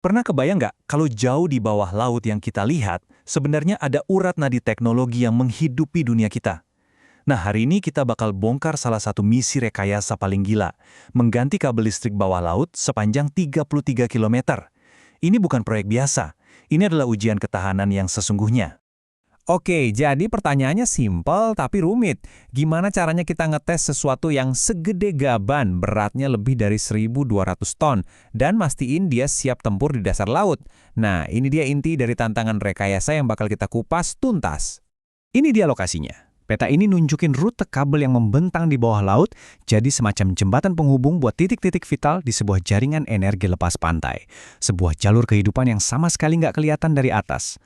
Pernah kebayang nggak kalau jauh di bawah laut yang kita lihat, sebenarnya ada urat nadi teknologi yang menghidupi dunia kita? Nah, hari ini kita bakal bongkar salah satu misi rekayasa paling gila, mengganti kabel listrik bawah laut sepanjang 33 kilometer. Ini bukan proyek biasa, ini adalah ujian ketahanan yang sesungguhnya. Oke, jadi pertanyaannya simpel tapi rumit. Gimana caranya kita ngetes sesuatu yang segede gaban, beratnya lebih dari 1.200 ton, dan mastiin dia siap tempur di dasar laut? Nah, ini dia inti dari tantangan rekayasa yang bakal kita kupas tuntas. Ini dia lokasinya. Peta ini nunjukin rute kabel yang membentang di bawah laut, jadi semacam jembatan penghubung buat titik-titik vital di sebuah jaringan energi lepas pantai. Sebuah jalur kehidupan yang sama sekali nggak kelihatan dari atas.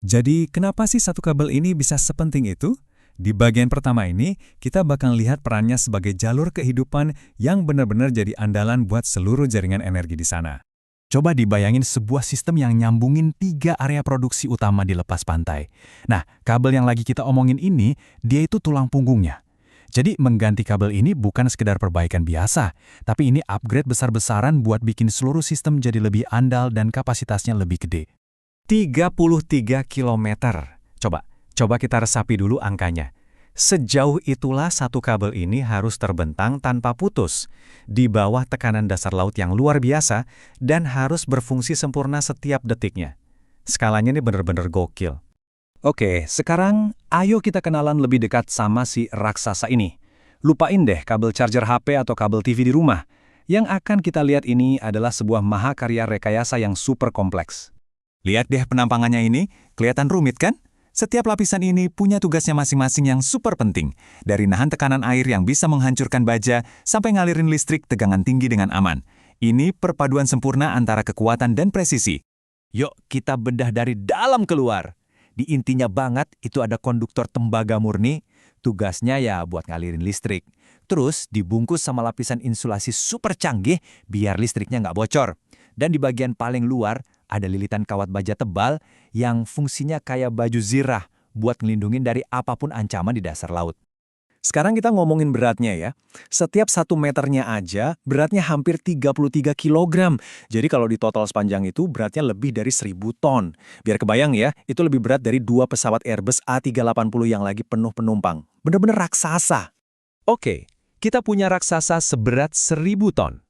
Jadi, kenapa sih satu kabel ini bisa sepenting itu? Di bagian pertama ini, kita bakal lihat perannya sebagai jalur kehidupan yang benar-benar jadi andalan buat seluruh jaringan energi di sana. Coba dibayangin sebuah sistem yang nyambungin 3 area produksi utama di lepas pantai. Nah, kabel yang lagi kita omongin ini, dia itu tulang punggungnya. Jadi, mengganti kabel ini bukan sekedar perbaikan biasa, tapi ini upgrade besar-besaran buat bikin seluruh sistem jadi lebih andal dan kapasitasnya lebih gede. 33 kilometer. Coba kita resapi dulu angkanya. Sejauh itulah satu kabel ini harus terbentang tanpa putus, di bawah tekanan dasar laut yang luar biasa, dan harus berfungsi sempurna setiap detiknya. Skalanya ini bener-bener gokil. Oke, sekarang ayo kita kenalan lebih dekat sama si raksasa ini. Lupain deh kabel charger HP atau kabel TV di rumah. Yang akan kita lihat ini adalah sebuah mahakarya rekayasa yang super kompleks. Lihat deh penampangannya ini, kelihatan rumit kan? Setiap lapisan ini punya tugasnya masing-masing yang super penting. Dari nahan tekanan air yang bisa menghancurkan baja, sampai ngalirin listrik tegangan tinggi dengan aman. Ini perpaduan sempurna antara kekuatan dan presisi. Yuk kita bedah dari dalam keluar. Di intinya banget itu ada konduktor tembaga murni, tugasnya ya buat ngalirin listrik. Terus dibungkus sama lapisan insulasi super canggih biar listriknya nggak bocor. Dan di bagian paling luar ada lilitan kawat baja tebal yang fungsinya kayak baju zirah buat ngelindungin dari apapun ancaman di dasar laut. Sekarang kita ngomongin beratnya ya. Setiap 1 meternya aja beratnya hampir 33 kilogram. Jadi kalau di total sepanjang itu beratnya lebih dari 1.000 ton. Biar kebayang ya, itu lebih berat dari 2 pesawat Airbus A380 yang lagi penuh penumpang. Bener-bener raksasa. Oke, kita punya raksasa seberat 1.000 ton.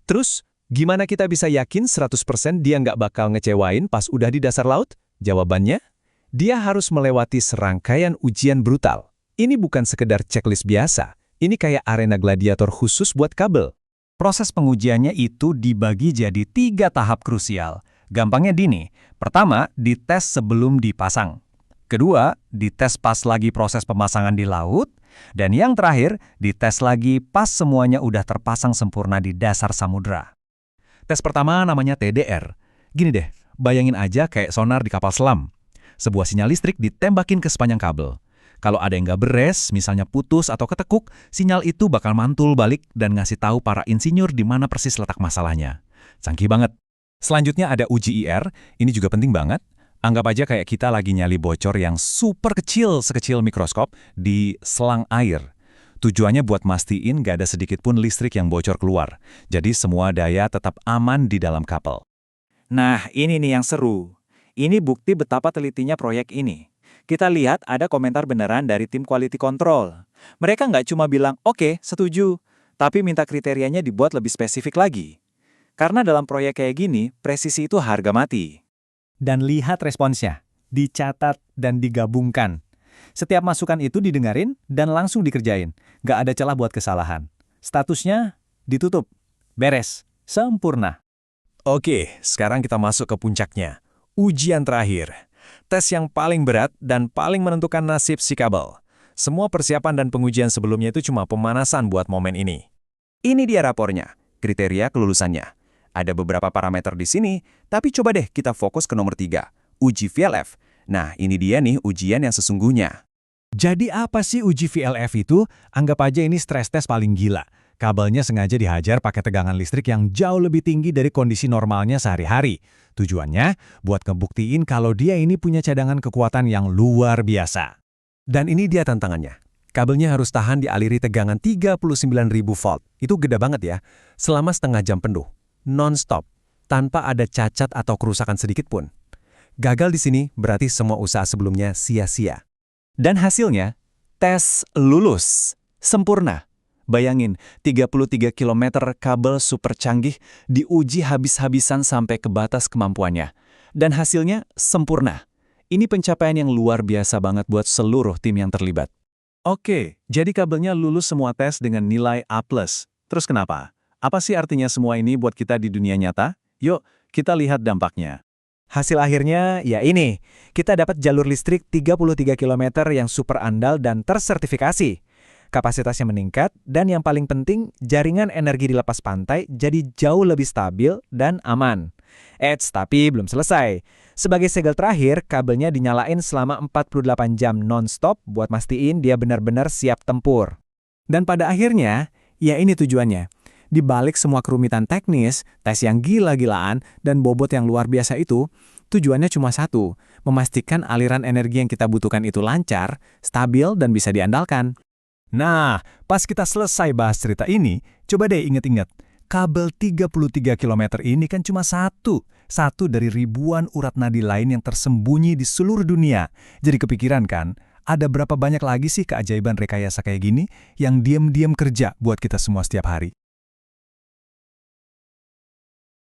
Terus, gimana kita bisa yakin 100% dia nggak bakal ngecewain pas udah di dasar laut? Jawabannya, dia harus melewati serangkaian ujian brutal. Ini bukan sekedar checklist biasa, ini kayak arena gladiator khusus buat kabel. Proses pengujiannya itu dibagi jadi 3 tahap krusial. Gampangnya gini, pertama, dites sebelum dipasang. Kedua, dites pas lagi proses pemasangan di laut. Dan yang terakhir, dites lagi pas semuanya udah terpasang sempurna di dasar samudra. Tes pertama namanya TDR. Gini deh, bayangin aja kayak sonar di kapal selam. Sebuah sinyal listrik ditembakin ke sepanjang kabel. Kalau ada yang nggak beres, misalnya putus atau ketekuk, sinyal itu bakal mantul balik dan ngasih tahu para insinyur di mana persis letak masalahnya. Canggih banget. Selanjutnya ada uji IR, ini juga penting banget. Anggap aja kayak kita lagi nyali bocor yang super kecil, sekecil mikroskop di selang air. Tujuannya buat mastiin nggak ada sedikit pun listrik yang bocor keluar. Jadi semua daya tetap aman di dalam kabel. Nah, ini nih yang seru. Ini bukti betapa telitinya proyek ini. Kita lihat ada komentar beneran dari tim quality control. Mereka nggak cuma bilang, oke, setuju, tapi minta kriterianya dibuat lebih spesifik lagi. Karena dalam proyek kayak gini, presisi itu harga mati. Dan lihat responsnya, dicatat dan digabungkan. Setiap masukan itu didengarin dan langsung dikerjain. Nggak ada celah buat kesalahan. Statusnya ditutup, beres, sempurna. Oke, sekarang kita masuk ke puncaknya. Ujian terakhir. Tes yang paling berat dan paling menentukan nasib si kabel. Semua persiapan dan pengujian sebelumnya itu cuma pemanasan buat momen ini. Ini dia rapornya, kriteria kelulusannya. Ada beberapa parameter di sini, tapi coba deh kita fokus ke nomor 3, uji VLF. Nah, ini dia nih ujian yang sesungguhnya. Jadi apa sih uji VLF itu? Anggap aja ini stres tes paling gila. Kabelnya sengaja dihajar pakai tegangan listrik yang jauh lebih tinggi dari kondisi normalnya sehari-hari. Tujuannya buat ngebuktiin kalau dia ini punya cadangan kekuatan yang luar biasa. Dan ini dia tantangannya. Kabelnya harus tahan dialiri tegangan 39.000 volt. Itu gede banget ya. Selama setengah jam penuh. Non-stop. tanpa ada cacat atau kerusakan sedikit pun. Gagal di sini berarti semua usaha sebelumnya sia-sia. Dan hasilnya, tes lulus. Sempurna. Bayangin, 33 km kabel super canggih diuji habis-habisan sampai ke batas kemampuannya. Dan hasilnya sempurna. Ini pencapaian yang luar biasa banget buat seluruh tim yang terlibat. Oke, jadi kabelnya lulus semua tes dengan nilai A+. Terus kenapa? Apa sih artinya semua ini buat kita di dunia nyata? Yuk, kita lihat dampaknya. Hasil akhirnya ya ini, kita dapat jalur listrik 33 km yang super andal dan tersertifikasi. Kapasitasnya meningkat, dan yang paling penting, jaringan energi di lepas pantai jadi jauh lebih stabil dan aman. Tapi belum selesai. Sebagai segel terakhir, kabelnya dinyalain selama 48 jam non-stop buat mastiin dia benar-benar siap tempur. Dan pada akhirnya, ya ini tujuannya. Di balik semua kerumitan teknis, tes yang gila-gilaan, dan bobot yang luar biasa itu, tujuannya cuma satu, memastikan aliran energi yang kita butuhkan itu lancar, stabil, dan bisa diandalkan. Nah, pas kita selesai bahas cerita ini, coba deh inget-inget. Kabel 33 km ini kan cuma satu dari ribuan urat nadi lain yang tersembunyi di seluruh dunia. Jadi kepikiran kan, ada berapa banyak lagi sih keajaiban rekayasa kayak gini yang diam-diam kerja buat kita semua setiap hari?